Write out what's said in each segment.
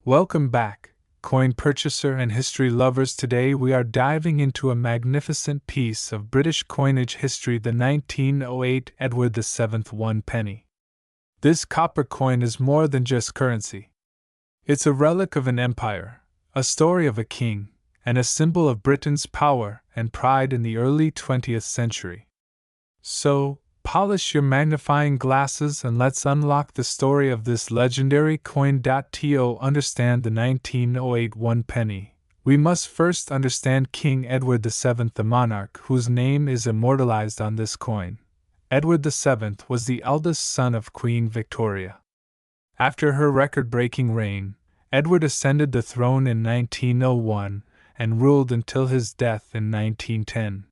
Welcome back, coin purchaser and history lovers. Today we are diving into a magnificent piece of British coinage history, the 1908 Edward VII 1 penny. This copper coin is more than just currency. It's a relic of an empire, a story of a king, and a symbol of Britain's power and pride in the early 20th century. So, polish your magnifying glasses and let's unlock the story of this legendary coin. To understand the 1908 1 penny, we must first understand King Edward VII, the monarch whose name is immortalized on this coin. Edward VII was the eldest son of Queen Victoria. After her record-breaking reign, Edward ascended the throne in 1901 and ruled until his death in 1910.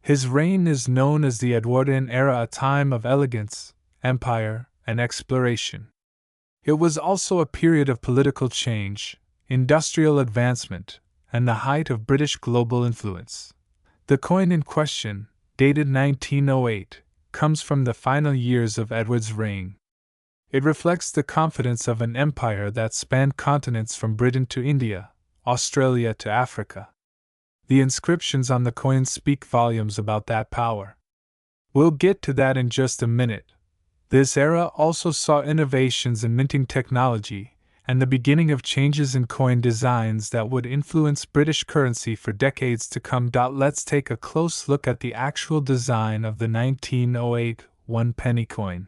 His reign is known as the Edwardian era, a time of elegance, empire, and exploration. It was also a period of political change, industrial advancement, and the height of British global influence. The coin in question, dated 1908, comes from the final years of Edward's reign. It reflects the confidence of an empire that spanned continents from Britain to India, Australia to Africa. The inscriptions on the coin speak volumes about that power. We'll get to that in just a minute. This era also saw innovations in minting technology and the beginning of changes in coin designs that would influence British currency for decades to come. Let's take a close look at the actual design of the 1908 1 penny coin.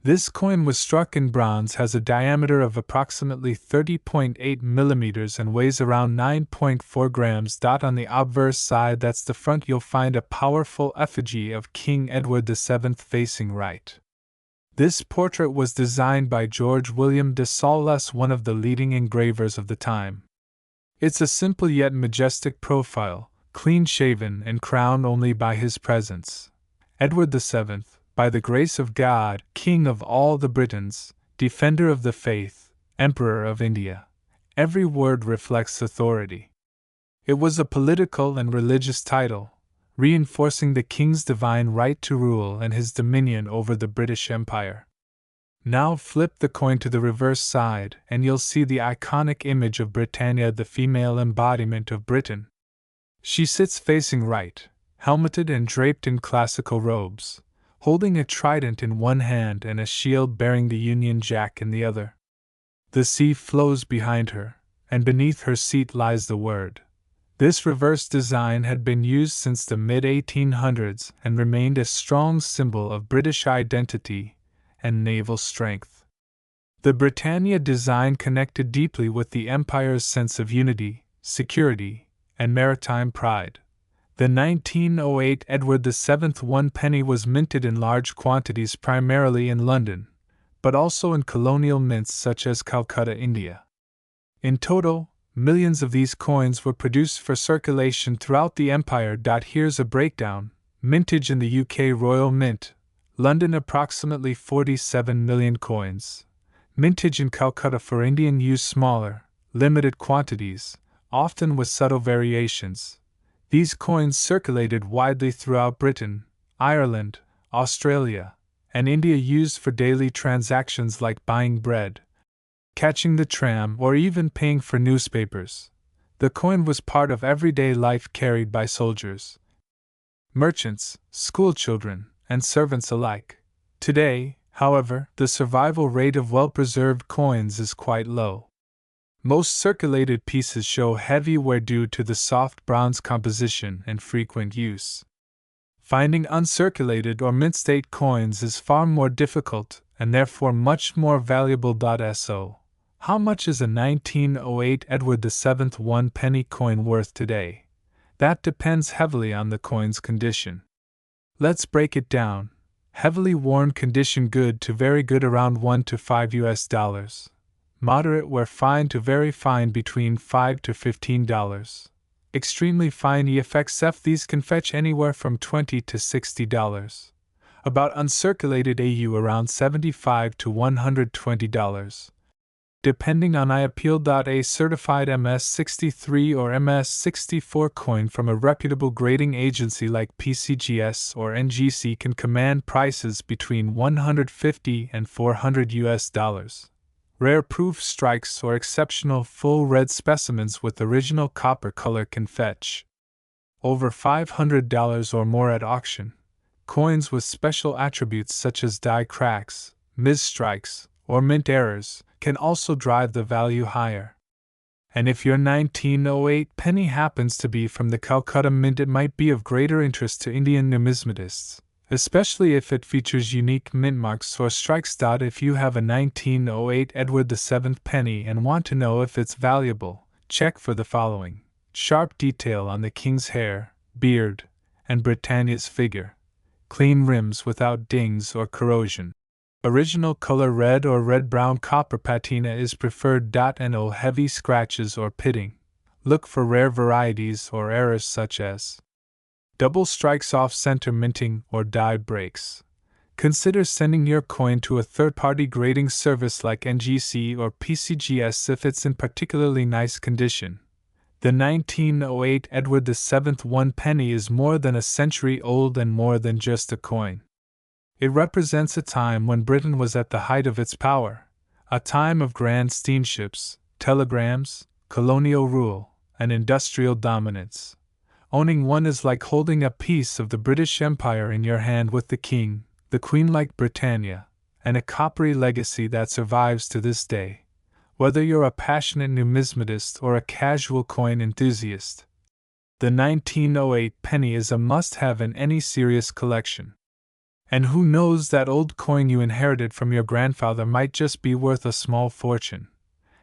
This coin was struck in bronze, has a diameter of approximately 30.8 millimeters and weighs around 9.4 grams. On the obverse side, that's the front, you'll find a powerful effigy of King Edward VII facing right. This portrait was designed by George William de Saulles, one of the leading engravers of the time. It's a simple yet majestic profile, clean-shaven and crowned only by his presence. Edward VII, by the grace of God, King of all the Britons, Defender of the Faith, Emperor of India. Every word reflects authority. It was a political and religious title, reinforcing the king's divine right to rule and his dominion over the British Empire. Now flip the coin to the reverse side and you'll see the iconic image of Britannia, the female embodiment of Britain. She sits facing right, helmeted and draped in classical robes, holding a trident in one hand and a shield bearing the Union Jack in the other. The sea flows behind her, and beneath her seat lies the Word. This reverse design had been used since the mid-1800s and remained a strong symbol of British identity and naval strength. The Britannia design connected deeply with the Empire's sense of unity, security, and maritime pride. The 1908 Edward VII 1 penny was minted in large quantities primarily in London, but also in colonial mints such as Calcutta, India. In total, millions of these coins were produced for circulation throughout the empire. Here's a breakdown. Mintage in the UK: Royal Mint, London approximately 47 million coins. Mintage in Calcutta for Indian use: smaller, limited quantities, often with subtle variations. These coins circulated widely throughout Britain, Ireland, Australia, and India, used for daily transactions like buying bread, catching the tram, or even paying for newspapers. The coin was part of everyday life, carried by soldiers, merchants, schoolchildren, and servants alike. Today, however, the survival rate of well-preserved coins is quite low. Most circulated pieces show heavy wear due to the soft bronze composition and frequent use. Finding uncirculated or mint-state coins is far more difficult and therefore much more valuable. So, how much is a 1908 Edward VII 1 penny coin worth today? That depends heavily on the coin's condition. Let's break it down. Heavily worn condition: good to very good, around $1 to $5. Moderate wear: fine to very fine, between $5 to $15. Extremely fine EFXF: these can fetch anywhere from $20 to $60. About uncirculated AU: around $75 to $120. Depending on I appeal. A certified MS-63 or MS-64 coin from a reputable grading agency like PCGS or NGC can command prices between $150 and $400. Rare proof strikes or exceptional full red specimens with original copper color can fetch over $500 or more at auction. Coins with special attributes such as die cracks, misstrikes, or mint errors can also drive the value higher. And if your 1908 penny happens to be from the Calcutta Mint, it might be of greater interest to Indian numismatists, especially if it features unique mint marks or strikes. If you have a 1908 Edward VII penny and want to know if it's valuable, check for the following: sharp detail on the king's hair, beard, and Britannia's figure, clean rims without dings or corrosion. Original color red or red-brown copper patina is preferred. No heavy scratches or pitting. Look for rare varieties or errors such as double strikes off center minting or die breaks. Consider sending your coin to a third-party grading service like NGC or PCGS if it's in particularly nice condition. The 1908 Edward VII 1 penny is more than a century old and more than just a coin. It represents a time when Britain was at the height of its power, a time of grand steamships, telegrams, colonial rule, and industrial dominance. Owning one is like holding a piece of the British Empire in your hand with the king, the queen like Britannia, and a coppery legacy that survives to this day. Whether you're a passionate numismatist or a casual coin enthusiast, the 1908 penny is a must-have in any serious collection. And who knows, that old coin you inherited from your grandfather might just be worth a small fortune.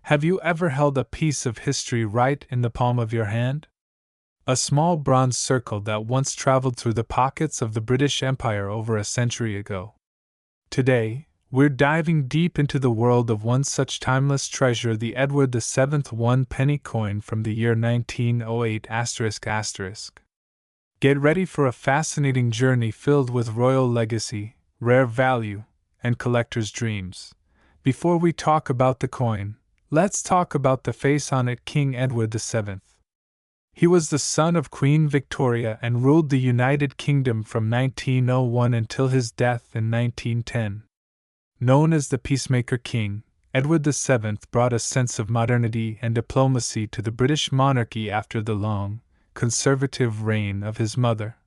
Have you ever held a piece of history right in the palm of your hand? A small bronze circle that once traveled through the pockets of the British Empire over a century ago. Today, we're diving deep into the world of one such timeless treasure, the Edward VII 1 penny coin from the year 1908***. Get ready for a fascinating journey filled with royal legacy, rare value, and collector's dreams. Before we talk about the coin, let's talk about the face on it: King Edward VII. He was the son of Queen Victoria and ruled the United Kingdom from 1901 until his death in 1910. Known as the Peacemaker King, Edward VII brought a sense of modernity and diplomacy to the British monarchy after the long, conservative reign of his mother.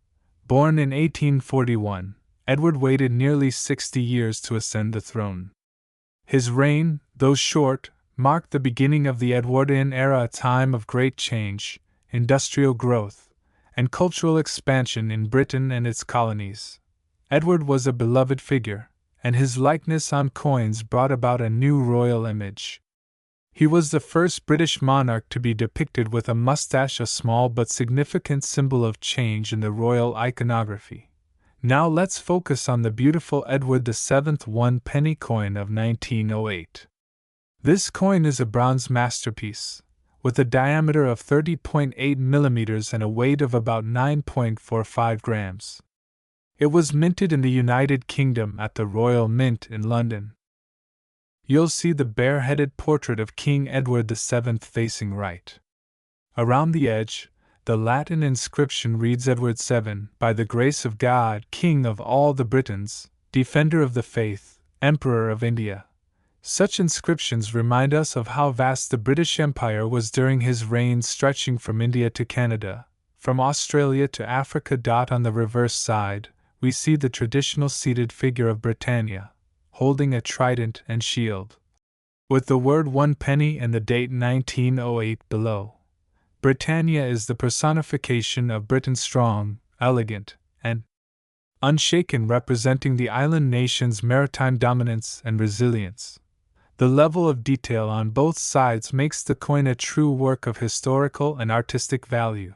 Born in 1841, Edward waited nearly 60 years to ascend the throne. His reign, though short, marked the beginning of the Edwardian era, a time of great change, industrial growth, and cultural expansion in Britain and its colonies. Edward was a beloved figure, and his likeness on coins brought about a new royal image. He was the first British monarch to be depicted with a mustache, a small but significant symbol of change in the royal iconography. Now let's focus on the beautiful Edward VII 1 penny coin of 1908. This coin is a bronze masterpiece, with a diameter of 30.8 millimeters and a weight of about 9.45 grams. It was minted in the United Kingdom at the Royal Mint in London. You'll see the bare-headed portrait of King Edward VII facing right. Around the edge, the Latin inscription reads, Edward VII, by the grace of God, King of all the Britons, Defender of the Faith, Emperor of India. Such inscriptions remind us of how vast the British Empire was during his reign, stretching from India to Canada, from Australia to Africa. On the reverse side, we see the traditional seated figure of Britannia, holding a trident and shield, with the word 1 penny and the date 1908 below. Britannia is the personification of Britain, strong, elegant, and unshaken, representing the island nation's maritime dominance and resilience. The level of detail on both sides makes the coin a true work of historical and artistic value.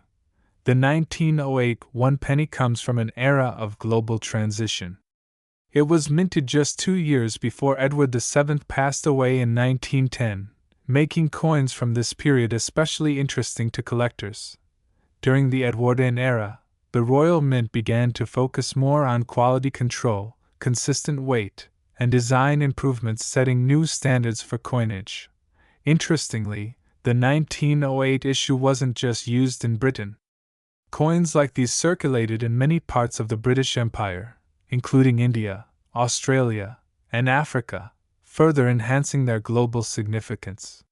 The 1908 1 penny comes from an era of global transition. It was minted just 2 years before Edward VII passed away in 1910, making coins from this period especially interesting to collectors. During the Edwardian era, the Royal Mint began to focus more on quality control, consistent weight, and design improvements, setting new standards for coinage. Interestingly, the 1908 issue wasn't just used in Britain. Coins like these circulated in many parts of the British Empire, including India, Australia, and Africa, further enhancing their global significance.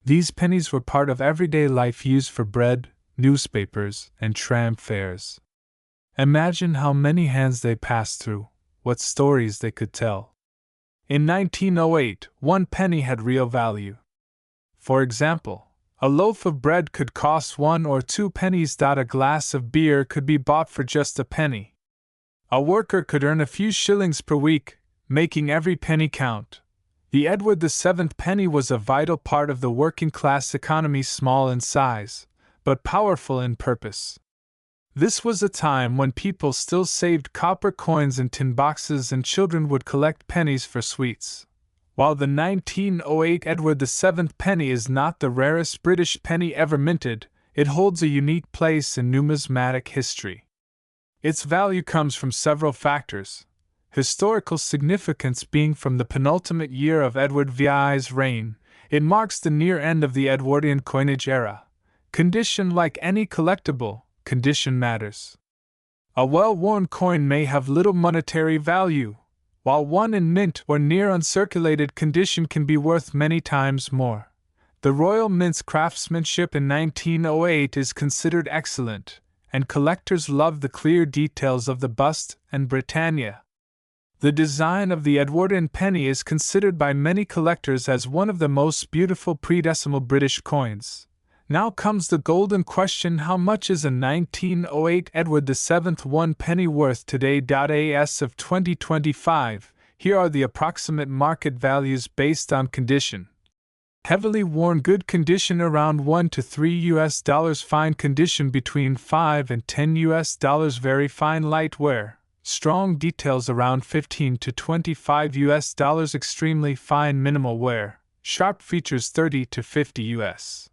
These pennies were part of everyday life, used for bread, newspapers, and tram fares. Imagine how many hands they passed through, what stories they could tell. In 1908, 1 penny had real value. For example, a loaf of bread could cost 1 or 2 pennies. A glass of beer could be bought for just a penny. A worker could earn a few shillings per week, making every penny count. The Edward VII penny was a vital part of the working class economy, small in size, but powerful in purpose. This was a time when people still saved copper coins in tin boxes and children would collect pennies for sweets. While the 1908 Edward VII penny is not the rarest British penny ever minted, it holds a unique place in numismatic history. Its value comes from several factors, historical significance being from the penultimate year of Edward VI's reign. It marks the near end of the Edwardian coinage era. Condition: like any collectible, condition matters. A well-worn coin may have little monetary value, while one in mint or near uncirculated condition can be worth many times more. The Royal Mint's craftsmanship in 1908 is considered excellent, and collectors love the clear details of the bust and Britannia. The design of the Edwardian penny is considered by many collectors as one of the most beautiful pre-decimal British coins. Now comes the golden question: how much is a 1908 Edward VII 1 penny worth today? As of 2025, here are the approximate market values based on condition. Heavily worn, good condition, around $1 to $3, fine condition, between $5 and $10, very fine, light wear, strong details, around $15 to $25, extremely fine, minimal wear, sharp features, $30 to $50.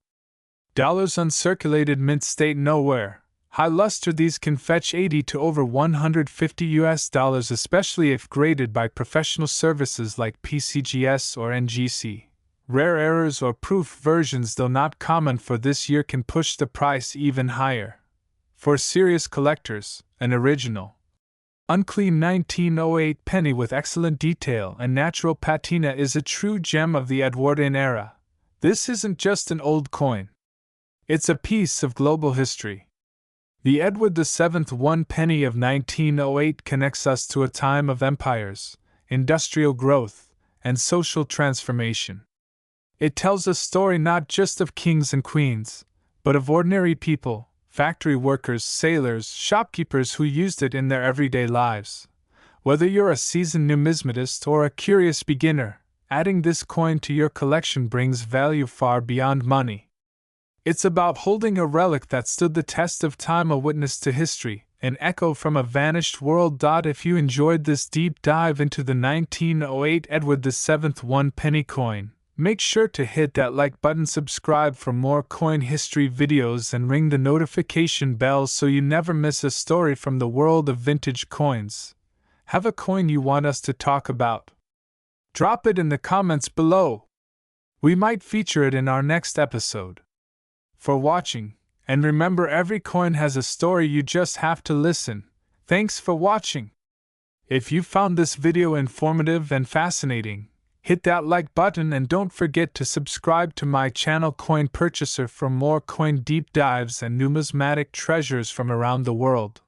Uncirculated, mint state, no wear, high luster. These can fetch $80 to over $150, especially if graded by professional services like PCGS or NGC. Rare errors or proof versions, though not common for this year, can push the price even higher. For serious collectors, an original, unclean 1908 penny with excellent detail and natural patina is a true gem of the Edwardian era. This isn't just an old coin. It's a piece of global history. The Edward VII 1 penny of 1908 connects us to a time of empires, industrial growth, and social transformation. It tells a story not just of kings and queens, but of ordinary people, factory workers, sailors, shopkeepers who used it in their everyday lives. Whether you're a seasoned numismatist or a curious beginner, adding this coin to your collection brings value far beyond money. It's about holding a relic that stood the test of time, a witness to history, an echo from a vanished world. If you enjoyed this deep dive into the 1908 Edward VII 1 penny coin, make sure to hit that like button, subscribe for more coin history videos, and ring the notification bell so you never miss a story from the world of vintage coins. Have a coin you want us to talk about? Drop it in the comments below. We might feature it in our next episode. For watching, and remember, every coin has a story, you just have to listen. Thanks for watching. If you found this video informative and fascinating, hit that like button and don't forget to subscribe to my channel Coin Purchaser for more coin deep dives and numismatic treasures from around the world.